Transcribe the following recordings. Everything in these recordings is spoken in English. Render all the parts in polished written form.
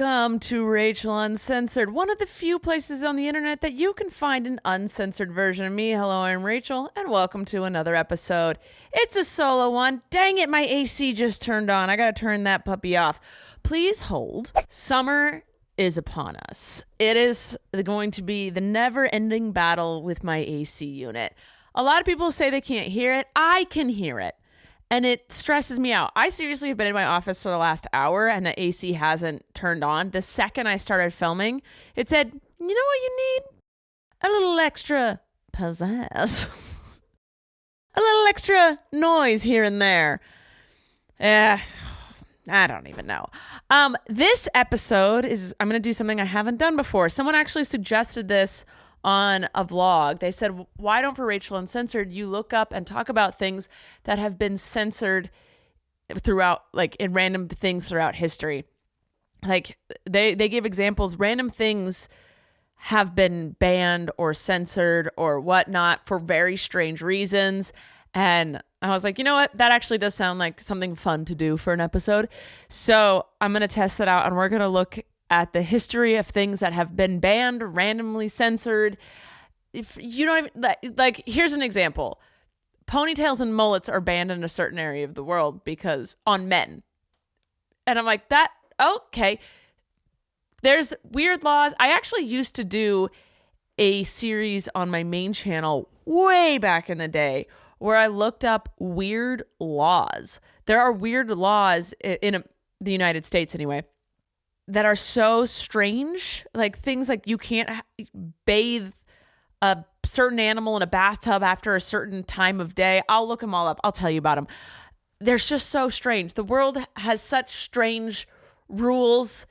Welcome to Rachel Uncensored, one of the few places on the internet that you can find an uncensored version of me. Hello, I'm Rachel, and welcome to another episode. It's a solo one. Dang it, my AC just turned on. I gotta turn that puppy off. Please hold. Summer is upon us. It is going to be the never-ending battle with my AC unit. A lot of people say they can't hear it. I can hear it. And it stresses me out. I seriously have been in my office for the last hour and the AC hasn't turned on. The second I started filming, it said, you know what you need? A little extra pizzazz. A little extra noise here and there. I don't even know. This episode I'm going to do something I haven't done before. Someone actually suggested this on a vlog. They said, why don't for Rachel Uncensored you look up and talk about things that have been censored throughout, like in random things throughout history. Like they give examples, random things have been banned or censored or whatnot for very strange reasons. And I was like, you know what? That actually does sound like something fun to do for an episode. So I'm going to test that out and we're going to look at the history of things that have been banned, randomly censored. If you don't even, like, here's an example. Ponytails and mullets are banned in a certain area of the world because on men. And I'm like, okay. There's weird laws. I actually used to do a series on my main channel way back in the day where I looked up weird laws. There are weird laws in the United States anyway, that are so strange, like things like you can't bathe a certain animal in a bathtub after a certain time of day. I'll look them all up. I'll tell you about them. They're just so strange. The world has such strange rules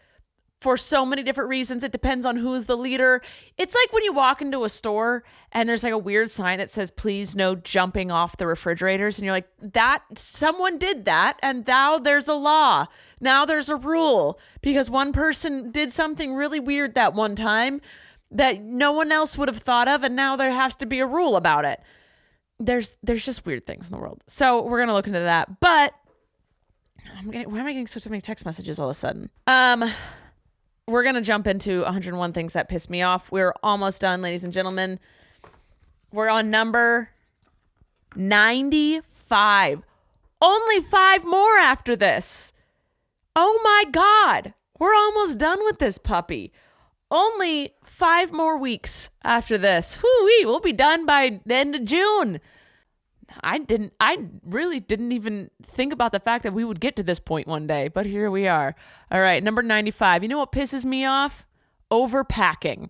for so many different reasons. It depends on who's the leader. It's like when you walk into a store and there's like a weird sign that says, please no jumping off the refrigerators. And you're like, that someone did that. And now there's a law. Now there's a rule because one person did something really weird that one time that no one else would have thought of. And now there has to be a rule about it. There's just weird things in the world. So we're going to look into that. But why am I getting so many text messages all of a sudden? We're going to jump into 101 things that piss me off. We're almost done, ladies and gentlemen. We're on number 95. Only 5 more after this. Oh my God. We're almost done with this puppy. Only 5 more weeks after this. Whoo-wee, we'll be done by the end of June. I really didn't even think about the fact that we would get to this point one day, but here we are. All right, number 95. You know what pisses me off? Overpacking.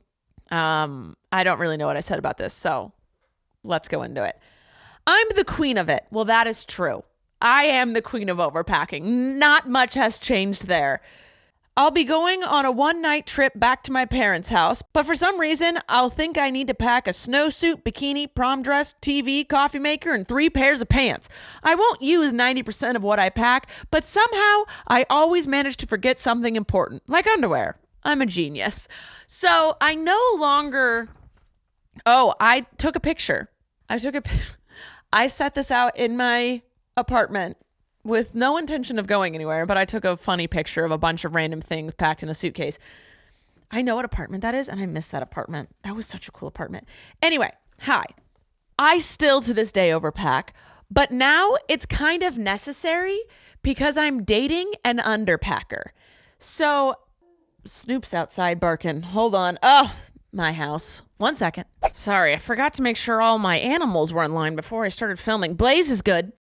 I don't really know what I said about this, so let's go into it. I'm the queen of it. Well, that is true. I am the queen of overpacking. Not much has changed there. I'll be going on a one-night trip back to my parents' house, but for some reason, I'll think I need to pack a snowsuit, bikini, prom dress, TV, coffee maker, and 3 pairs of pants. I won't use 90% of what I pack, but somehow I always manage to forget something important, like underwear. I'm a genius. So I no longer... Oh, I took a picture. I set this out in my apartment with no intention of going anywhere, but I took a funny picture of a bunch of random things packed in a suitcase. I know what apartment that is, and I miss that apartment. That was such a cool apartment. Anyway, hi. I still to this day overpack, but now it's kind of necessary because I'm dating an underpacker. So, Snoop's outside barking. Hold on. Oh, my house. 1 second. Sorry, I forgot to make sure all my animals were in line before I started filming. Blaze is good.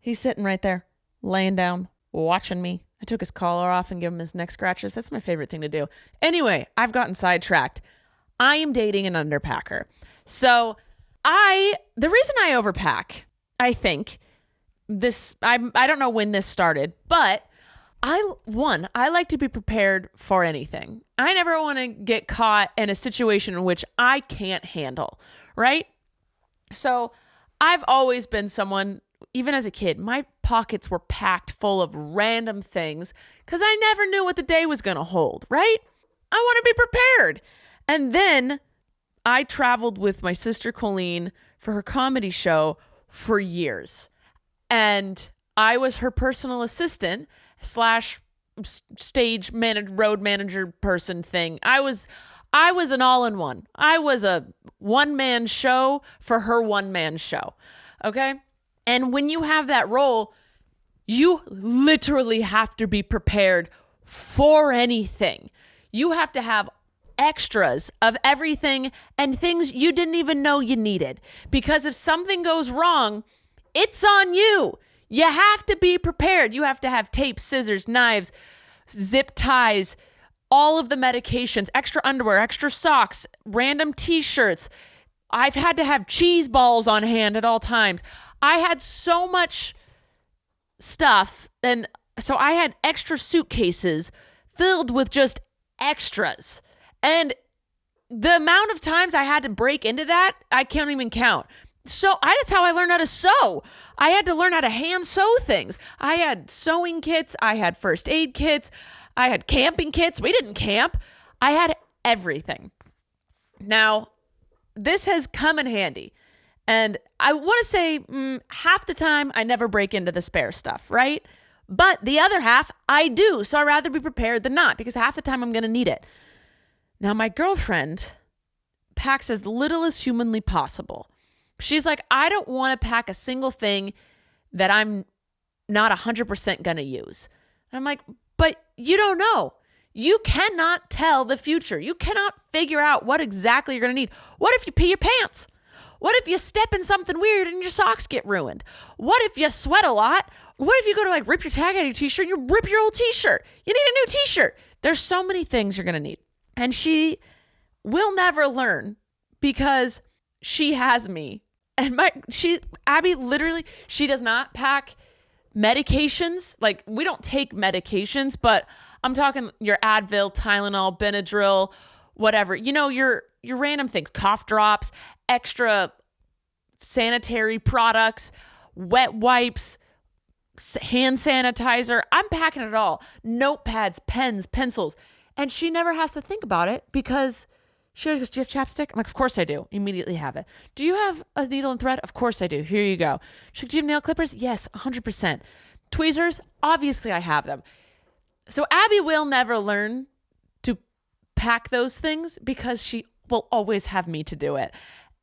He's sitting right there, laying down, watching me. I took his collar off and gave him his neck scratches. That's my favorite thing to do. Anyway, I've gotten sidetracked. I am dating an underpacker. So the reason I overpack, I think I don't know when this started, but I like to be prepared for anything. I never want to get caught in a situation in which I can't handle, right? So I've always been someone, even as a kid, my pockets were packed full of random things because I never knew what the day was going to hold, right? I want to be prepared. And then I traveled with my sister Colleen for her comedy show for years. And I was her personal assistant / stage road manager person thing. I was an all-in-one. I was a one-man show for her one-man show. Okay? And when you have that role, you literally have to be prepared for anything. You have to have extras of everything and things you didn't even know you needed. Because if something goes wrong, it's on you. You have to be prepared. You have to have tape, scissors, knives, zip ties, all of the medications, extra underwear, extra socks, random t-shirts. I've had to have cheese balls on hand at all times. I had so much stuff, and so I had extra suitcases filled with just extras. And the amount of times I had to break into that, I can't even count. So that's how I learned how to sew. I had to learn how to hand sew things. I had sewing kits. I had first aid kits. I had camping kits. We didn't camp. I had everything. Now, this has come in handy. And I want to say half the time I never break into the spare stuff, right? But the other half I do. So I'd rather be prepared than not, because half the time I'm going to need it. Now, my girlfriend packs as little as humanly possible. She's like, I don't want to pack a single thing that I'm not 100% going to use. And I'm like, but you don't know. You cannot tell the future. You cannot figure out what exactly you're going to need. What if you pee your pants? What if you step in something weird and your socks get ruined? What if you sweat a lot? What if you go to like rip your tag out of your t-shirt and you rip your old t-shirt? You need a new t-shirt. There's so many things you're going to need. And she will never learn because she has me. And Abby literally, she does not pack medications. Like, we don't take medications, but I'm talking your Advil, Tylenol, Benadryl, whatever. You know, your random things, cough drops, extra sanitary products, wet wipes, hand sanitizer. I'm packing it all. Notepads, pens, pencils. And she never has to think about it because she always goes, do you have chapstick? I'm like, of course I do. Immediately have it. Do you have a needle and thread? Of course I do. Here you go. She's like, do you have nail clippers? Yes, 100%. Tweezers? Obviously I have them. So Abby will never learn to pack those things because she will always have me to do it.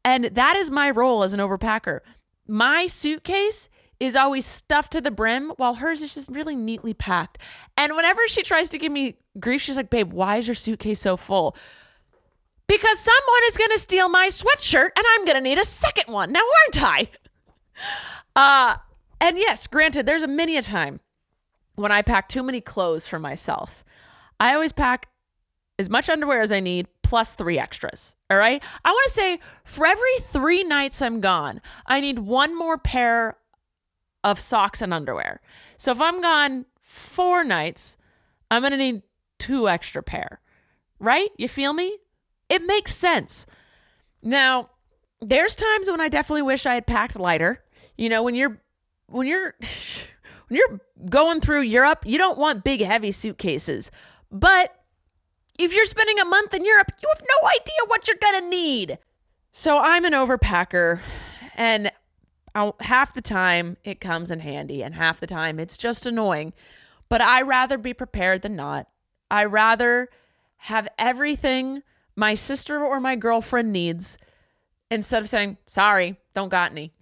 And that is my role as an overpacker. My suitcase is always stuffed to the brim while hers is just really neatly packed. And whenever she tries to give me grief, she's like, babe, why is your suitcase so full? Because someone is going to steal my sweatshirt and I'm going to need a second one. Now, aren't I? And yes, granted, there's many a time when I pack too many clothes for myself. I always pack as much underwear as I need plus 3 extras. All right. I want to say for every 3 nights I'm gone, I need 1 more pair of socks and underwear. So if I'm gone 4 nights, I'm going to need 2 extra pair. Right? You feel me? It makes sense. Now, there's times when I definitely wish I had packed lighter. You know, when you're going through Europe, you don't want big, heavy suitcases. But if you're spending a month in Europe, you have no idea what you're going to need. So I'm an overpacker, and half the time it comes in handy, and half the time it's just annoying. But I rather be prepared than not. I rather have everything my sister or my girlfriend needs instead of saying, sorry, don't got any.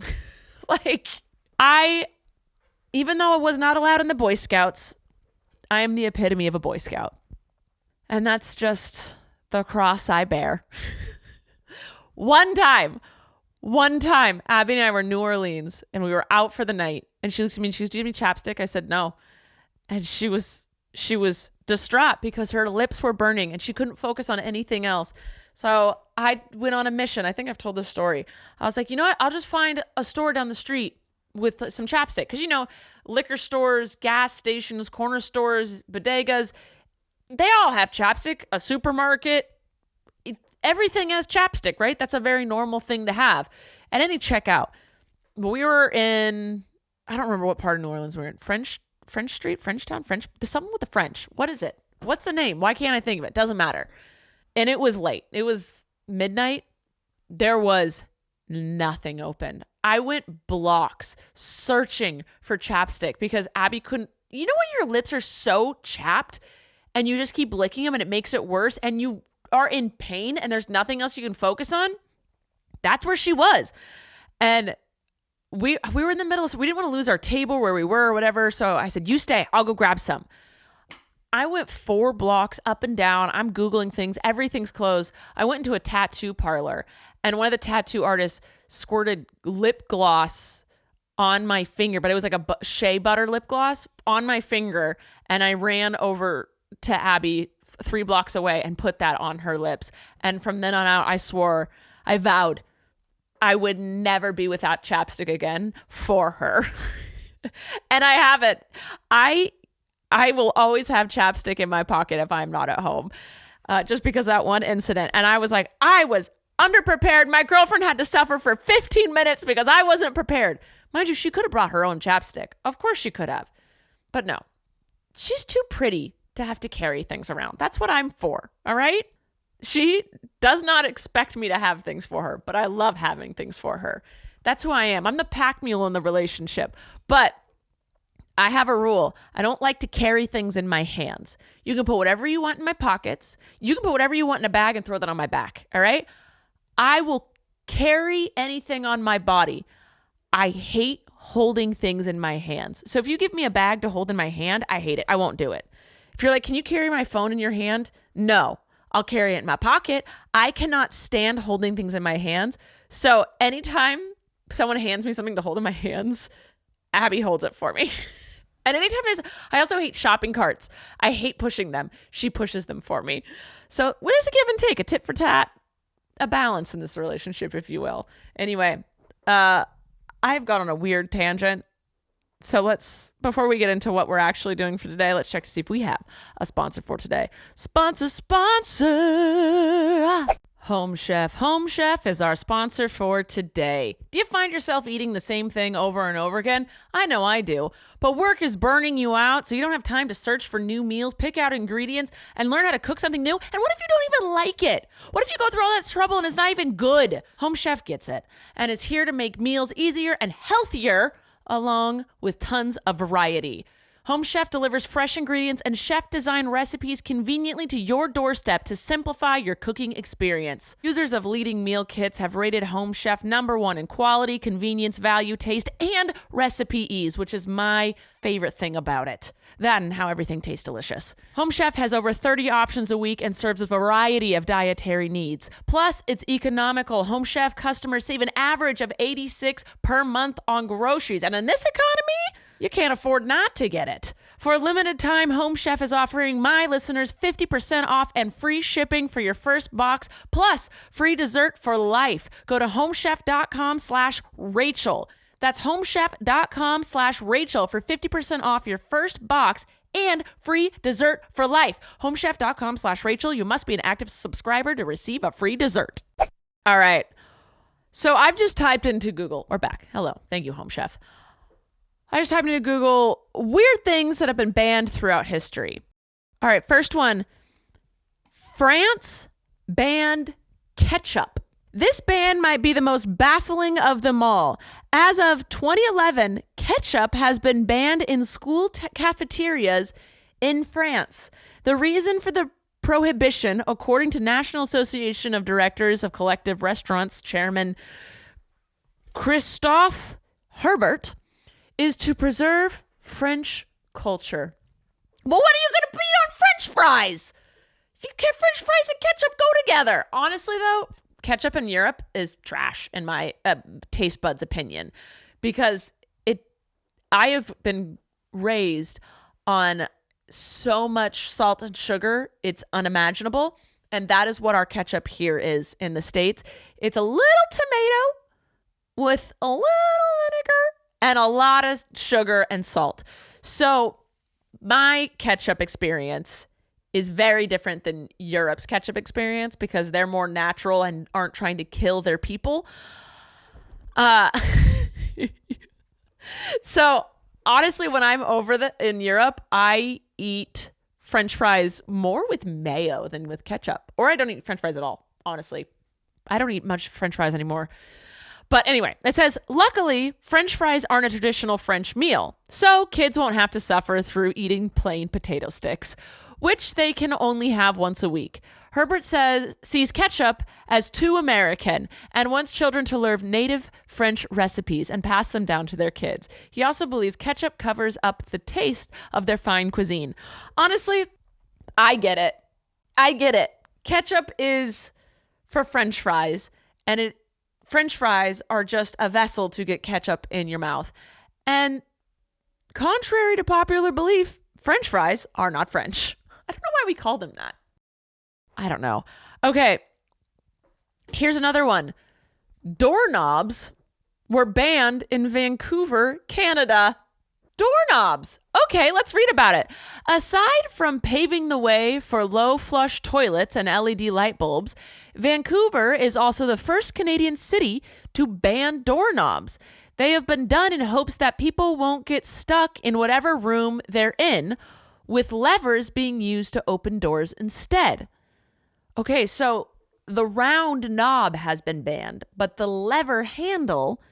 Like, even though I was not allowed in the Boy Scouts, I am the epitome of a Boy Scout. And that's just the cross I bear. One time, Abby and I were in New Orleans and we were out for the night. And she looks at me and she goes, do you have any chapstick? I said, no. And she was distraught because her lips were burning and she couldn't focus on anything else. So I went on a mission. I think I've told this story. I was like, you know what? I'll just find a store down the street with some chapstick. Because, you know, liquor stores, gas stations, corner stores, bodegas, they all have chapstick. A supermarket, everything has chapstick, right? That's a very normal thing to have at any checkout. But we were in, I don't remember what part of New Orleans we were in. French Street, Frenchtown, something with the French. What is it? What's the name? Why can't I think of it? Doesn't matter. And it was late. It was midnight. There was nothing open. I went blocks searching for chapstick because Abby couldn't you know when your lips are so chapped and you just keep licking them and it makes it worse and you are in pain and there's nothing else you can focus on? That's where she was. And we were in the middle, so we didn't want to lose our table where we were or whatever. So I said, you stay, I'll go grab some. I went 4 blocks up and down. I'm Googling things. Everything's closed. I went into a tattoo parlor and one of the tattoo artists squirted lip gloss on my finger, but it was like a shea butter lip gloss on my finger. And I ran over to Abby 3 blocks away and put that on her lips. And from then on out, I vowed I would never be without chapstick again for her. And I haven't. I will always have chapstick in my pocket if I'm not at home, just because of that one incident. And I was like, I was underprepared. My girlfriend had to suffer for 15 minutes because I wasn't prepared. Mind you, she could have brought her own chapstick. Of course she could have. But no, she's too pretty to have to carry things around. That's what I'm for. All right. She does not expect me to have things for her, but I love having things for her. That's who I am. I'm the pack mule in the relationship. But I have a rule. I don't like to carry things in my hands. You can put whatever you want in my pockets. You can put whatever you want in a bag and throw that on my back. All right. I will carry anything on my body. I hate holding things in my hands. So if you give me a bag to hold in my hand, I hate it. I won't do it. If you're like, can you carry my phone in your hand? No. I'll carry it in my pocket. I cannot stand holding things in my hands. So anytime someone hands me something to hold in my hands, Abby holds it for me. And anytime I also hate shopping carts. I hate pushing them. She pushes them for me. So there's a give and take, a tit for tat, a balance in this relationship, if you will. Anyway, I've gone on a weird tangent. So before we get into what we're actually doing for today, let's check to see if we have a sponsor for today. Sponsor. Home Chef. Home Chef is our sponsor for today. Do you find yourself eating the same thing over and over again? I know I do. But work is burning you out, so you don't have time to search for new meals, pick out ingredients, and learn how to cook something new. And what if you don't even like it? What if you go through all that trouble and it's not even good? Home Chef gets it and is here to make meals easier and healthier, along with tons of variety. Home Chef delivers fresh ingredients and chef-designed recipes conveniently to your doorstep to simplify your cooking experience. Users of leading meal kits have rated Home Chef #1 in quality, convenience, value, taste, and recipe ease, which is my favorite thing about it. That and how everything tastes delicious. Home Chef has over 30 options a week and serves a variety of dietary needs. Plus, it's economical. Home Chef customers save an average of $86 per month on groceries. And in this economy, you can't afford not to get it. For a limited time, Home Chef is offering my listeners 50% off and free shipping for your first box, plus free dessert for life. Go to homechef.com/Rachel. That's homechef.com/Rachel for 50% off your first box and free dessert for life. Homechef.com/Rachel. You must be an active subscriber to receive a free dessert. All right. So I've just typed into Google. We're back. Hello. Thank you, Home Chef. I just typed into Google weird things that have been banned throughout history. All right, first one. France banned ketchup. This ban might be the most baffling of them all. As of 2011, ketchup has been banned in school cafeterias in France. The reason for the prohibition, according to National Association of Directors of Collective Restaurants Chairman Christophe Herbert, is to preserve French culture. Well, what are you going to beat on French fries? French fries and ketchup go together. Honestly, though, ketchup in Europe is trash, in my taste buds' opinion, because I have been raised on so much salt and sugar, it's unimaginable. And that is what our ketchup here is in the States. It's a little tomato with a little vinegar and a lot of sugar and salt. So my ketchup experience is very different than Europe's ketchup experience because they're more natural and aren't trying to kill their people. So honestly, when I'm in Europe, I eat French fries more with mayo than with ketchup. Or I don't eat French fries at all, honestly. I don't eat much French fries anymore. But anyway, it says, luckily, French fries aren't a traditional French meal, so kids won't have to suffer through eating plain potato sticks, which they can only have once a week. Herbert sees ketchup as too American and wants children to learn native French recipes and pass them down to their kids. He also believes ketchup covers up the taste of their fine cuisine. Honestly, I get it. Ketchup is for French fries, and French fries are just a vessel to get ketchup in your mouth. And contrary to popular belief, French fries are not French. I don't know why we call them that. I don't know. Okay, here's another one. Doorknobs were banned in Vancouver, Canada. Doorknobs. Okay, let's read about it. Aside from paving the way for low flush toilets and LED light bulbs, Vancouver is also the first Canadian city to ban doorknobs. They have been done in hopes that people won't get stuck in whatever room they're in, with levers being used to open doors instead. Okay, so the round knob has been banned, but the lever handle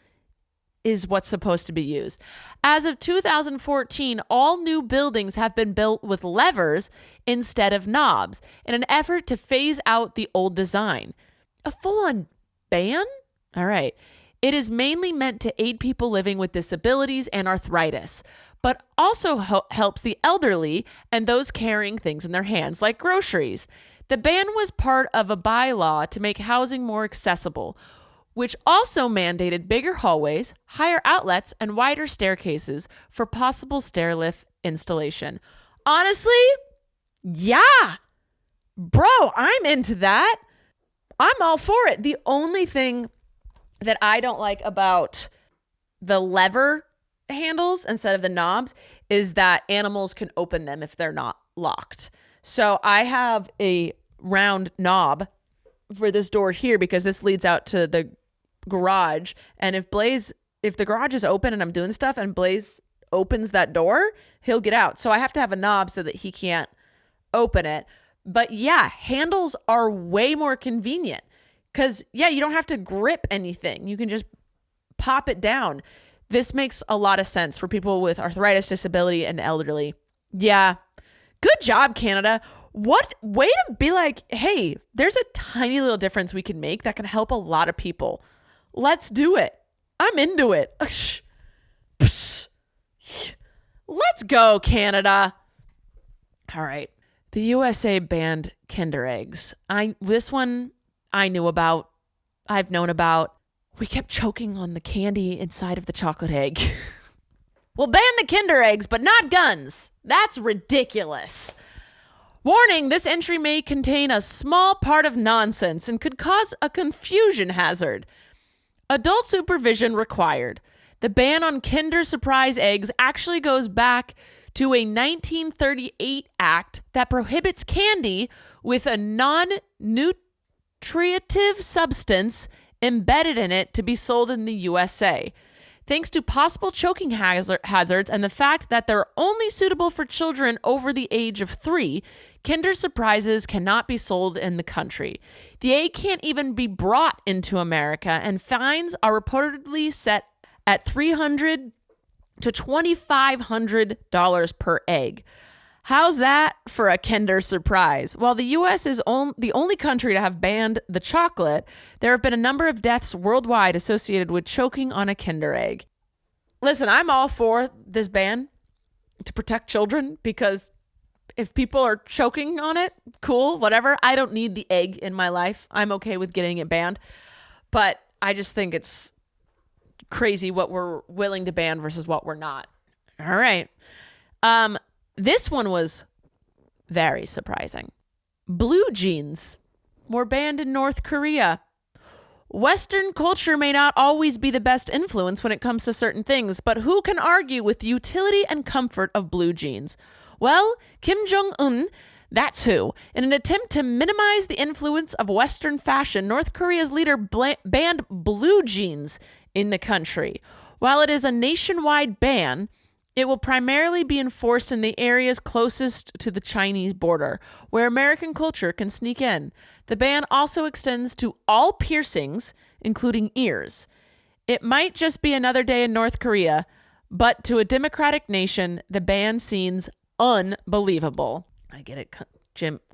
is what's supposed to be used. As of 2014, all new buildings have been built with levers instead of knobs in an effort to phase out the old design. A full-on ban? All right. It is mainly meant to aid people living with disabilities and arthritis, but also helps the elderly and those carrying things in their hands, like groceries. The ban was part of a bylaw to make housing more accessible, which also mandated bigger hallways, higher outlets, and wider staircases for possible stairlift installation. Honestly, yeah. Bro, I'm into that. I'm all for it. The only thing that I don't like about the lever handles instead of the knobs is that animals can open them if they're not locked. So I have a round knob for this door here because this leads out to the garage, and if the garage is open and I'm doing stuff and Blaze opens that door, he'll get out. So I have to have a knob so that he can't open it. But yeah, handles are way more convenient because you don't have to grip anything. You can just pop it down. This makes a lot of sense for people with arthritis, disability, and elderly. Yeah. Good job, Canada. What way to be like, hey, there's a tiny little difference we can make that can help a lot of people. Let's do it. I'm into it. Let's go, Canada. All right. The USA banned Kinder eggs. This one I knew about. I've known about. We kept choking on the candy inside of the chocolate egg. We'll ban the Kinder eggs, but not guns. That's ridiculous. Warning, this entry may contain a small part of nonsense and could cause a confusion hazard. Adult supervision required. The ban on Kinder Surprise eggs actually goes back to a 1938 act that prohibits candy with a non-nutritive substance embedded in it to be sold in the USA. Thanks to possible choking hazards and the fact that they're only suitable for children over the age of 3, Kinder Surprises cannot be sold in the country. The egg can't even be brought into America, and fines are reportedly set at $300 to $2,500 per egg. How's that for a Kinder Surprise? While the U.S. is the only country to have banned the chocolate, there have been a number of deaths worldwide associated with choking on a Kinder egg. Listen, I'm all for this ban to protect children because if people are choking on it, cool, whatever. I don't need the egg in my life. I'm okay with getting it banned. But I just think it's crazy what we're willing to ban versus what we're not. All right. This one was very surprising. Blue jeans were banned in North Korea. Western culture may not always be the best influence when it comes to certain things, but who can argue with the utility and comfort of blue jeans? Well, Kim Jong-un, that's who. In an attempt to minimize the influence of Western fashion, North Korea's leader banned blue jeans in the country. While it is a nationwide ban, it will primarily be enforced in the areas closest to the Chinese border, where American culture can sneak in. The ban also extends to all piercings, including ears. It might just be another day in North Korea, but to a democratic nation, the ban seems unbelievable. I get it.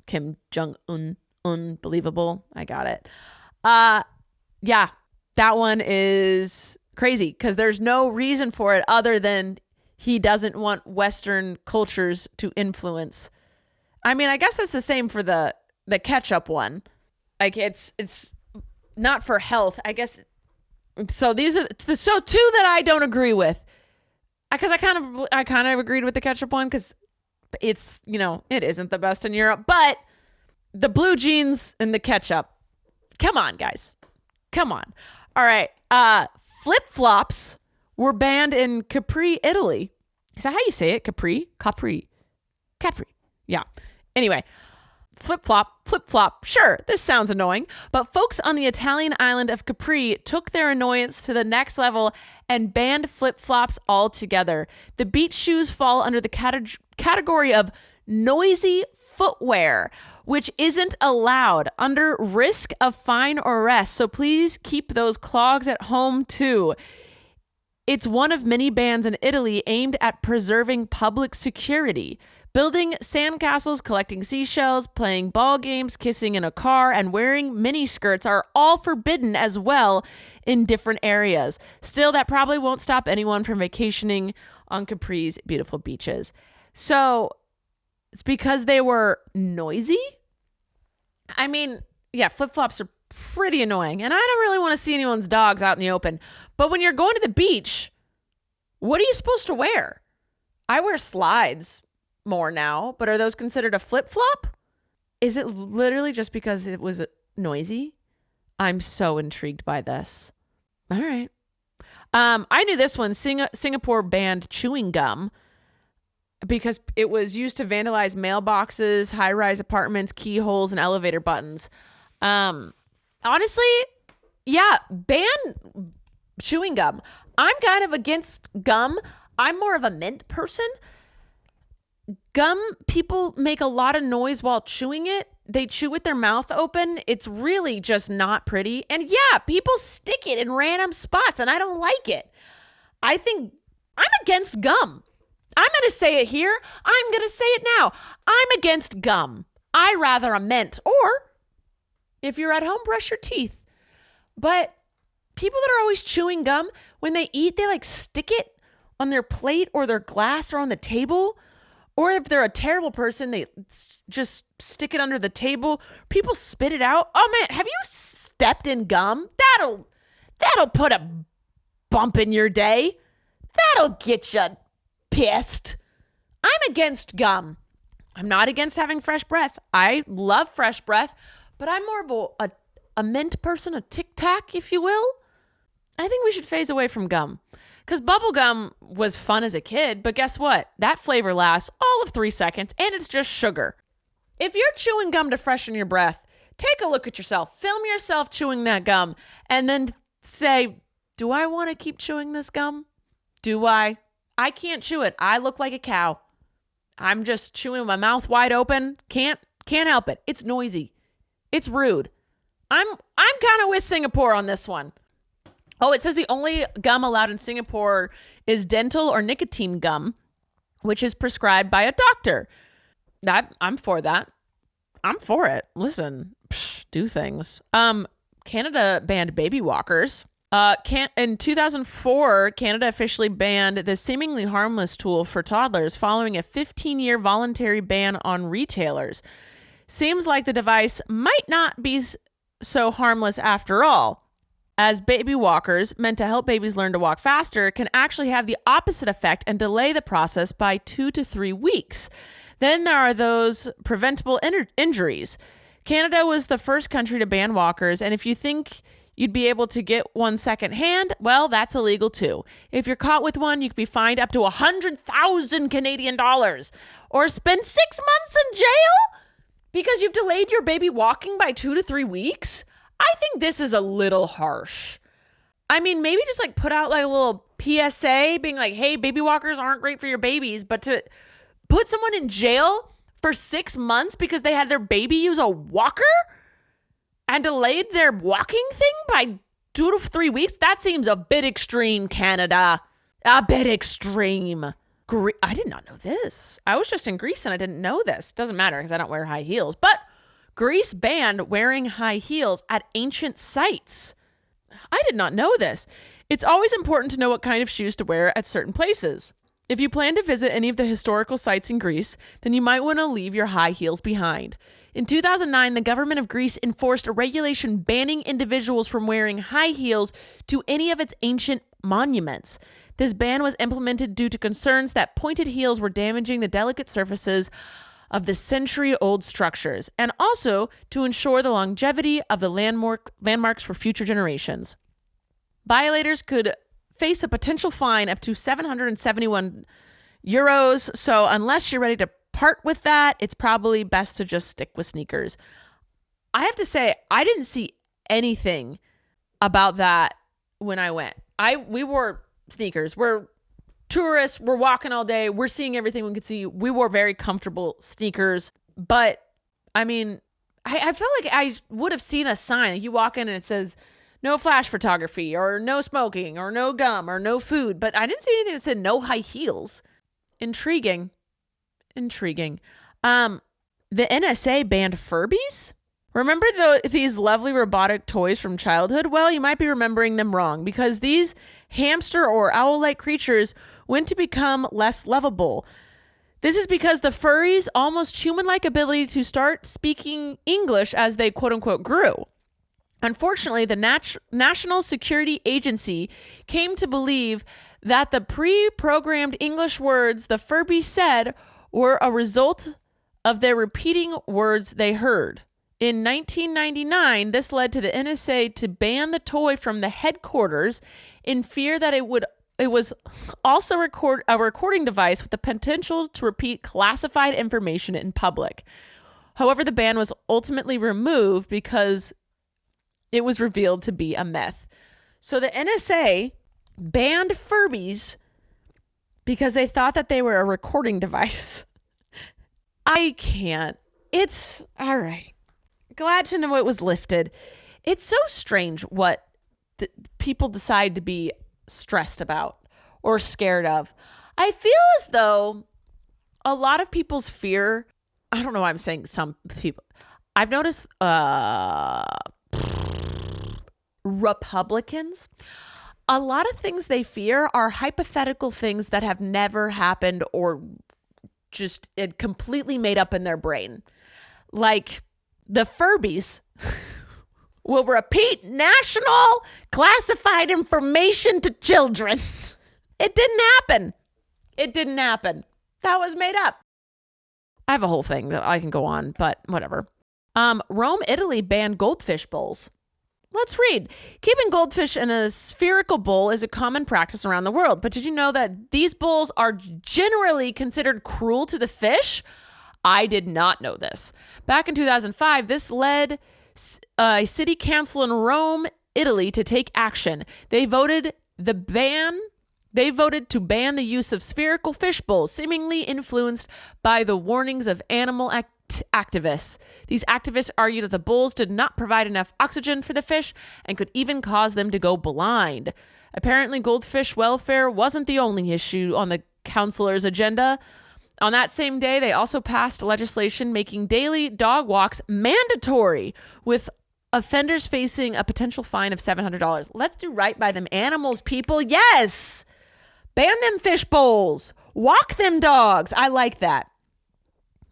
Kim Jong-un, unbelievable. I got it. Yeah, that one is crazy because there's no reason for it other than he doesn't want Western cultures to influence. I mean, I guess it's the same for the ketchup one. Like it's not for health, I guess. So these are two that I don't agree with. Because I kind of agreed with the ketchup one because it's, it isn't the best in Europe. But the blue jeans and the ketchup, come on, guys. Come on. All right. Flip-flops were banned in Capri, Italy. Is that how you say it? Capri. Yeah. Anyway, flip-flop. Sure, this sounds annoying, but folks on the Italian island of Capri took their annoyance to the next level and banned flip-flops altogether. The beach shoes fall under the category of noisy footwear, which isn't allowed under risk of fine or arrest. So please keep those clogs at home too. It's one of many bans in Italy aimed at preserving public security. Building sandcastles, collecting seashells, playing ball games, kissing in a car, and wearing miniskirts are all forbidden as well in different areas. Still, that probably won't stop anyone from vacationing on Capri's beautiful beaches. So it's because they were noisy? I mean, yeah, flip-flops are pretty annoying, and I don't really want to see anyone's dogs out in the open. But when you're going to the beach, what are you supposed to wear? I wear slides more now, but are those considered a flip-flop? Is it literally just because it was noisy? I'm so intrigued by this. All right. I knew this one. Singapore banned chewing gum because it was used to vandalize mailboxes, high-rise apartments, keyholes, and elevator buttons. Honestly, yeah, ban chewing gum. I'm kind of against gum. I'm more of a mint person. Gum, people make a lot of noise while chewing it. They chew with their mouth open. It's really just not pretty. And yeah, people stick it in random spots, and I don't like it. I think I'm against gum. I'm going to say it here. I'm going to say it now. I'm against gum. I rather a mint, or if you're at home, brush your teeth. But people that are always chewing gum, when they eat, they like stick it on their plate or their glass or on the table. Or if they're a terrible person, they just stick it under the table. People spit it out. Oh man, have you stepped in gum? That'll put a bump in your day. That'll get you pissed. I'm against gum. I'm not against having fresh breath. I love fresh breath, but I'm more of a mint person, a Tic Tac, if you will. I think we should phase away from gum. Because bubble gum was fun as a kid, but guess what? That flavor lasts all of 3 seconds, and it's just sugar. If you're chewing gum to freshen your breath, take a look at yourself. Film yourself chewing that gum, and then say, do I want to keep chewing this gum? Do I? I can't chew it. I look like a cow. I'm just chewing with my mouth wide open. Can't help it. It's noisy. It's rude. I'm kind of with Singapore on this one. Oh, it says the only gum allowed in Singapore is dental or nicotine gum, which is prescribed by a doctor. I'm for that. I'm for it. Listen, do things. Canada banned baby walkers. In 2004, Canada officially banned the seemingly harmless tool for toddlers following a 15-year voluntary ban on retailers. Seems like the device might not be so harmless after all, as baby walkers, meant to help babies learn to walk faster, can actually have the opposite effect and delay the process by 2 to 3 weeks. Then there are those preventable injuries. Canada was the first country to ban walkers, and if you think you'd be able to get one secondhand, well, that's illegal too. If you're caught with one, you could be fined up to 100,000 Canadian dollars or spend 6 months in jail because you've delayed your baby walking by 2 to 3 weeks. I think this is a little harsh. I mean, maybe just like put out like a little PSA being like, hey, baby walkers aren't great for your babies, but to put someone in jail for 6 months because they had their baby use a walker and delayed their walking thing by 2 to 3 weeks? That seems a bit extreme, Canada. A bit extreme. I did not know this. I was just in Greece and I didn't know this. Doesn't matter because I don't wear high heels. But Greece banned wearing high heels at ancient sites. I did not know this. It's always important to know what kind of shoes to wear at certain places. If you plan to visit any of the historical sites in Greece, then you might want to leave your high heels behind. In 2009, the government of Greece enforced a regulation banning individuals from wearing high heels to any of its ancient monuments. This ban was implemented due to concerns that pointed heels were damaging the delicate surfaces of the century-old structures, and also to ensure the longevity of the landmarks for future generations. Violators could face a potential fine up to €771. So unless you're ready to part with that, it's probably best to just stick with sneakers. I have to say, I didn't see anything about that when I went. We wore sneakers. We're tourists. We're walking all day. We're seeing everything we could see. We wore very comfortable sneakers. But I mean, I feel like I would have seen a sign. You walk in and it says no flash photography or no smoking or no gum or no food. But I didn't see anything that said no high heels. Intriguing. The NSA banned Furbies? Remember these lovely robotic toys from childhood? Well, you might be remembering them wrong because these hamster or owl-like creatures went to become less lovable. This is because the furries' almost human-like ability to start speaking English as they quote-unquote grew. Unfortunately, the National Security Agency came to believe that the pre-programmed English words the Furby said were a result of their repeating words they heard. In 1999, this led to the NSA to ban the toy from the headquarters in fear that it was also a recording device with the potential to repeat classified information in public. However, the ban was ultimately removed because it was revealed to be a myth. So the NSA banned Furbies because they thought that they were a recording device. I can't. It's all right. Glad to know it was lifted. It's so strange what people decide to be stressed about or scared of. I feel as though a lot of people's fear, I don't know why I'm saying some people. I've noticed Republicans, a lot of things they fear are hypothetical things that have never happened or just completely made up in their brain. Like the Furbies will repeat national classified information to children. It didn't happen. That was made up. I have a whole thing that I can go on, but whatever. Rome, Italy banned goldfish bowls. Let's read. Keeping goldfish in a spherical bowl is a common practice around the world, but did you know that these bowls are generally considered cruel to the fish? I did not know this. Back in 2005, this led a city council in Rome, Italy, to take action. They voted to ban the use of spherical fish bowls, seemingly influenced by the warnings of animal activists. These activists argued that the bowls did not provide enough oxygen for the fish and could even cause them to go blind. Apparently, goldfish welfare wasn't the only issue on the councilors' agenda. On that same day, they also passed legislation making daily dog walks mandatory, with offenders facing a potential fine of $700. Let's do right by them animals, people. Yes! Ban them fish bowls. Walk them dogs. I like that.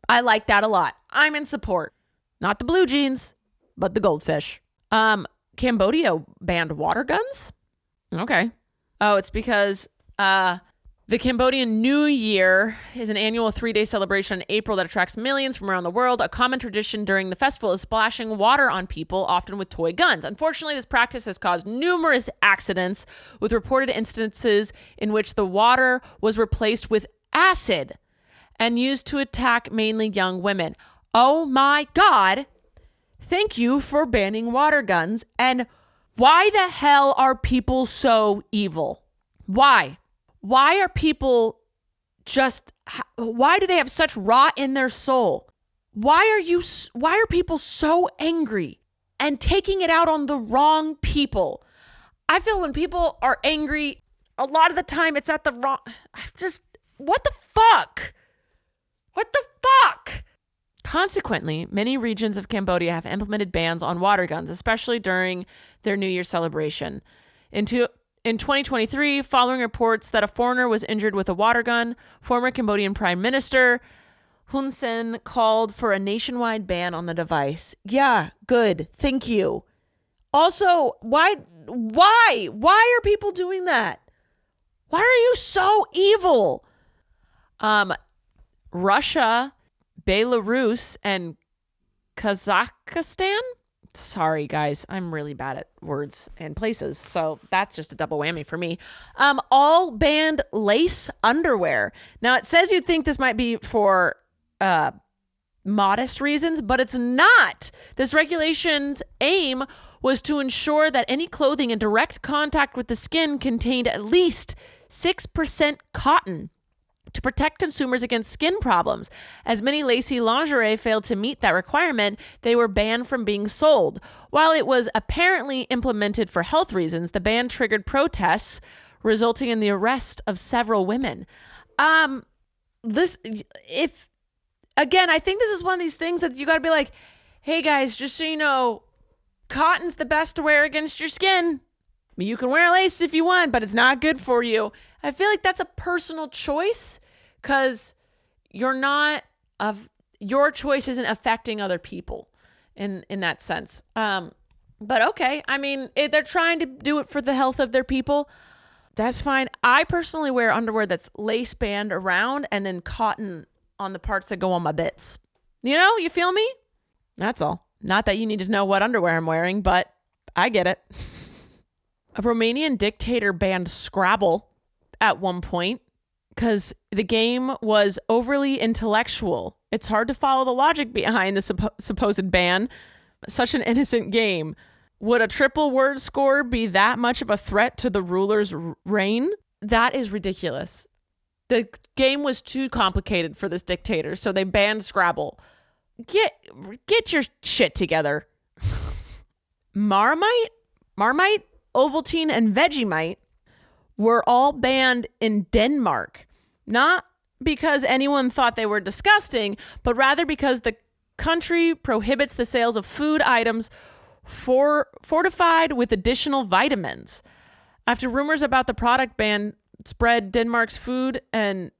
I like that a lot. I'm in support. Not the blue jeans, but the goldfish. Cambodia banned water guns? Okay. Oh, it's because the Cambodian New Year is an annual 3-day celebration in April that attracts millions from around the world. A common tradition during the festival is splashing water on people, often with toy guns. Unfortunately, this practice has caused numerous accidents, with reported instances in which the water was replaced with acid and used to attack mainly young women. Oh my God. Thank you for banning water guns. And why the hell are people so evil? Why? Why are people why do they have such rot in their soul? Why are people so angry and taking it out on the wrong people? I feel when people are angry, a lot of the time it's at the wrong. What the fuck? What the fuck? Consequently, many regions of Cambodia have implemented bans on water guns, especially during their New Year celebration. In 2023, following reports that a foreigner was injured with a water gun, former Cambodian Prime Minister Hun Sen called for a nationwide ban on the device. Yeah, good. Thank you. Also, why are people doing that? Why are you so evil? Russia, Belarus, and Kazakhstan. Sorry, guys. I'm really bad at words and places. So that's just a double whammy for me. All banned lace underwear. Now, it says you'd think this might be for modest reasons, but it's not. This regulation's aim was to ensure that any clothing in direct contact with the skin contained at least 6% cotton to protect consumers against skin problems. As many lacy lingerie failed to meet that requirement, they were banned from being sold. While it was apparently implemented for health reasons, the ban triggered protests, resulting in the arrest of several women. I think this is one of these things that you got to be like, hey guys, just so you know, cotton's the best to wear against your skin. You can wear lace if you want, but it's not good for you. I feel like that's a personal choice because your choice isn't affecting other people in that sense. But okay, I mean, if they're trying to do it for the health of their people, that's fine. I personally wear underwear that's lace band around and then cotton on the parts that go on my bits. You feel me? That's all. Not that you need to know what underwear I'm wearing, but I get it. A Romanian dictator banned Scrabble at one point because the game was overly intellectual. It's hard to follow the logic behind the supposed ban. Such an innocent game. Would a triple word score be that much of a threat to the ruler's reign? That is ridiculous. The game was too complicated for this dictator, so they banned Scrabble. Get your shit together. Marmite, Ovaltine, and Vegemite were all banned in Denmark. Not because anyone thought they were disgusting, but rather because the country prohibits the sales of food items fortified with additional vitamins. After rumors about the product ban spread, Denmark's food and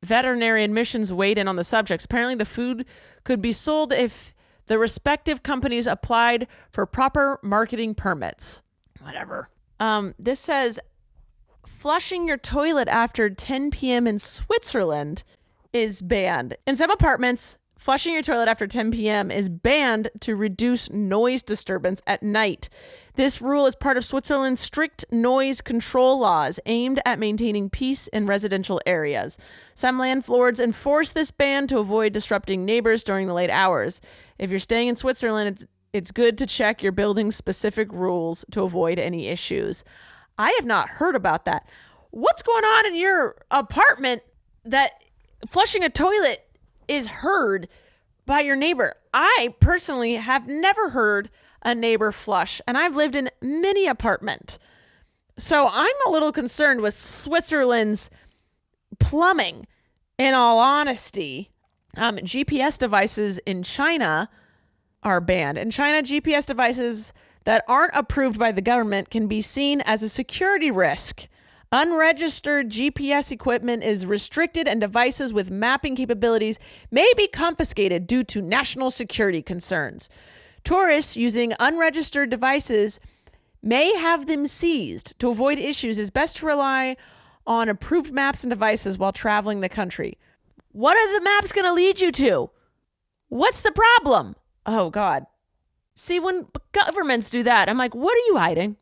veterinary admissions weighed in on the subjects. Apparently, the food could be sold if the respective companies applied for proper marketing permits. Whatever. This says, flushing your toilet after 10 p.m. in Switzerland is banned. In some apartments, flushing your toilet after 10 p.m. is banned to reduce noise disturbance at night. This rule is part of Switzerland's strict noise control laws aimed at maintaining peace in residential areas. Some landlords enforce this ban to avoid disrupting neighbors during the late hours. If you're staying in Switzerland, it's good to check your building's specific rules to avoid any issues. I have not heard about that. What's going on in your apartment that flushing a toilet is heard by your neighbor? I personally have never heard a neighbor flush, and I've lived in many apartments. So I'm a little concerned with Switzerland's plumbing, in all honesty. GPS devices in China are banned. In China, GPS devices that aren't approved by the government can be seen as a security risk. Unregistered GPS equipment is restricted, and devices with mapping capabilities may be confiscated due to national security concerns. Tourists using unregistered devices may have them seized. To avoid issues, it's best to rely on approved maps and devices while traveling the country. What are the maps going to lead you to? What's the problem? Oh, God. See, when governments do that, I'm like, what are you hiding?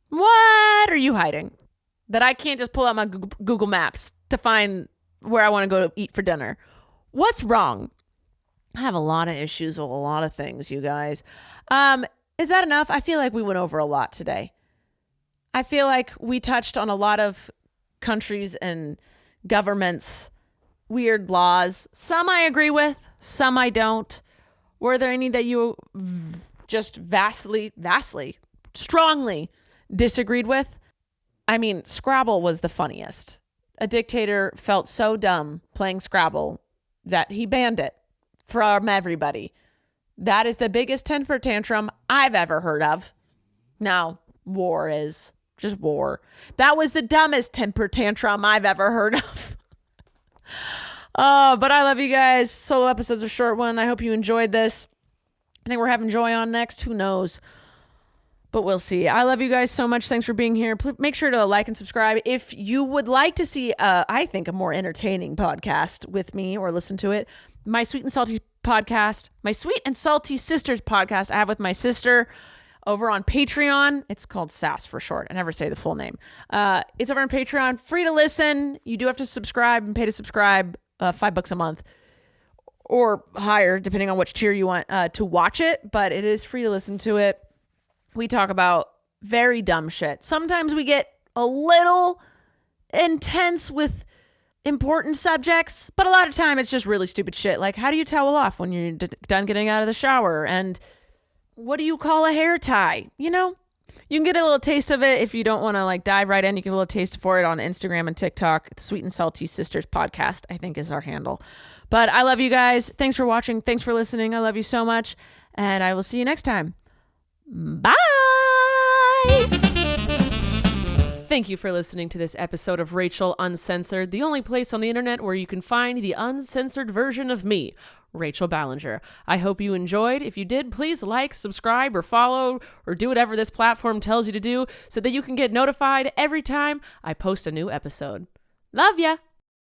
What are you hiding? That I can't just pull out my Google Maps to find where I want to go to eat for dinner. What's wrong? I have a lot of issues with a lot of things, you guys. Is that enough? I feel like we went over a lot today. I feel like we touched on a lot of countries and governments' weird laws. Some I agree with, some I don't. Were there any that you just vastly, strongly disagreed with. I mean, Scrabble was the funniest. A dictator felt so dumb playing Scrabble that he banned it from everybody. That is the biggest temper tantrum I've ever heard of. Now, war is just war. That was the dumbest temper tantrum I've ever heard of. But I love you guys. Solo episode's a short one. I hope you enjoyed this. I think we're having Joy on next. Who knows? But we'll see. I love you guys so much. Thanks for being here. Make sure to like and subscribe. If you would like to see, I think, a more entertaining podcast with me or listen to it, my Sweet and Salty podcast, my Sweet and Salty Sisters podcast I have with my sister over on Patreon. It's called SAS for short. I never say the full name. It's over on Patreon. Free to listen. You do have to subscribe and pay to subscribe, $5 a month or higher, depending on which tier you want to watch it. But it is free to listen to it. We talk about very dumb shit. Sometimes we get a little intense with important subjects, but a lot of time it's just really stupid shit. Like, how do you towel off when you're done getting out of the shower? And what do you call a hair tie? You know, you can get a little taste of it if you don't want to like dive right in. You can get a little taste for it on Instagram and TikTok. The Sweet and Salty Sisters podcast, I think, is our handle. But I love you guys. Thanks for watching. Thanks for listening. I love you so much. And I will see you next time. Bye. Thank you for listening to this episode of Rachel Uncensored, the only place on the internet where you can find the uncensored version of me, Rachel Ballinger. I hope you enjoyed. If you did, please like, subscribe, or follow, or do whatever this platform tells you to do so that you can get notified every time I post a new episode. Love ya.